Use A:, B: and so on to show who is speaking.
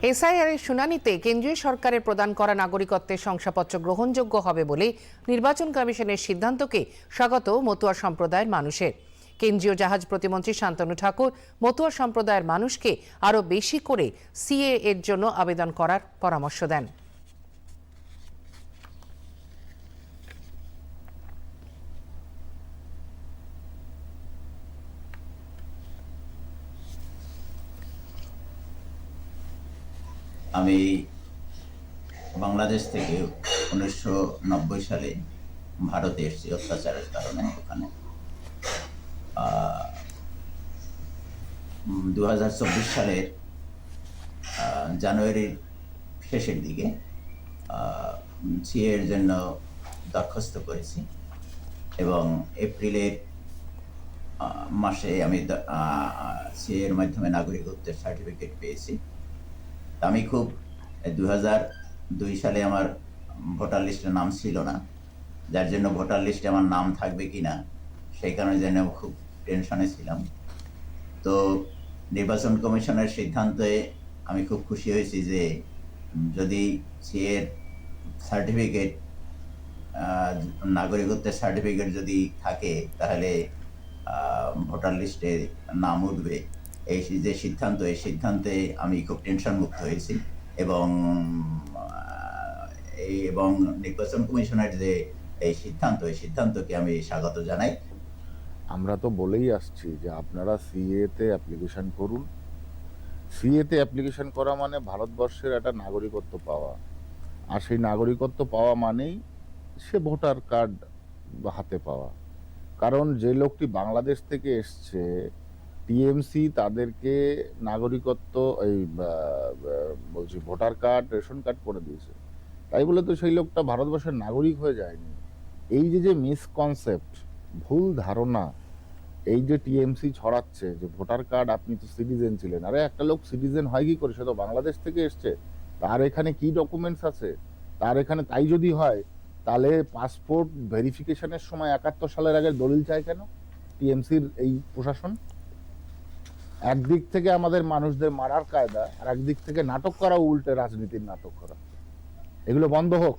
A: SIR এর শুনানিতে কেন্দ্রীয় সরকারের প্রদান করা নাগরিকত্বের শংসাপত্র গ্রহণযোগ্য হবে বলে নির্বাচন কমিশনের সিদ্ধান্তকে স্বাগত মতুয়া সম্প্রদায়ের মানুষের। কেন্দ্রীয় জাহাজ প্রতিমন্ত্রী শান্তনু ঠাকুর মতুয়া সম্প্রদায়ের মানুষকে আরও বেশি করে সিএ এর জন্য আবেদন করার পরামর্শ দেন।
B: আমি বাংলাদেশ থেকে 1990 সালে ভারতে এসেছি অত্যাচারের কারণে। ওখানে 2024 সালের জানুয়ারির শেষের দিকে সিএ এর জন্য দরখাস্ত করেছি এবং এপ্রিলের মাসে আমি সিএ এর মাধ্যমে নাগরিকত্বের সার্টিফিকেট পেয়েছি। আমি খুব 2002 সালে আমার ভোটার লিস্টে নাম ছিল না, যার জন্য ভোটার লিস্টে আমার নাম থাকবে কিনা সেই কারণে যেন খুব টেনশনে ছিলাম। তো নির্বাচন কমিশনের সিদ্ধান্তে আমি খুব খুশি হয়েছি যে যদি সিএর সার্টিফিকেট, নাগরিকত্বের সার্টিফিকেট যদি থাকে তাহলে ভোটার লিস্টে নাম উঠবে। এই যে সিদ্ধান্ত, এই সিদ্ধান্তে আমি খুব টেনশন মুক্ত হয়েছি এবং নির্বাচন কমিশনের যে এই সিদ্ধান্তকে আমি স্বাগত জানাই।
C: আমরা তো বলেই আসছি যে আপনারা সিএতে অ্যাপ্লিকেশন করুন। সিএতে অ্যাপ্লিকেশন করা মানে ভারতবর্ষের একটা নাগরিকত্ব পাওয়া, আর সেই নাগরিকত্ব পাওয়া মানেই সে ভোটার কার্ড হাতে পাওয়া। কারণ যে লোকটি বাংলাদেশ থেকে এসছে, টিএমসি তাদেরকে নাগরিকত্ব ভোটার কার্ড, রেশন কার্ড করে দিয়েছে, তাই বলে তো সেই লোকটা ভারতবর্ষের নাগরিক হয়ে যায়নি। এই যে মিসকনসেপ্ট, ভুল ধারণা, এই যে টিএমসি ছড়াচ্ছে যে ভোটার কার্ড, আপনি তো সিটিজেন ছিলেন, আরে একটা লোক সিটিজেন হয় কি করে? সে তো বাংলাদেশ থেকে এসছে, তার এখানে কি ডকুমেন্টস আছে, তার এখানে তাই যদি হয় তাহলে পাসপোর্ট ভেরিফিকেশনের সময় 71 সালের আগের দলিল চায় কেন টিএমসির এই প্রশাসন? একদিক থেকে আমাদের মানুষদের মারার কায়দা, আর একদিক থেকে নাটক করা, উল্টে রাজনীতির নাটক করা। এগুলো বন্ধ হোক।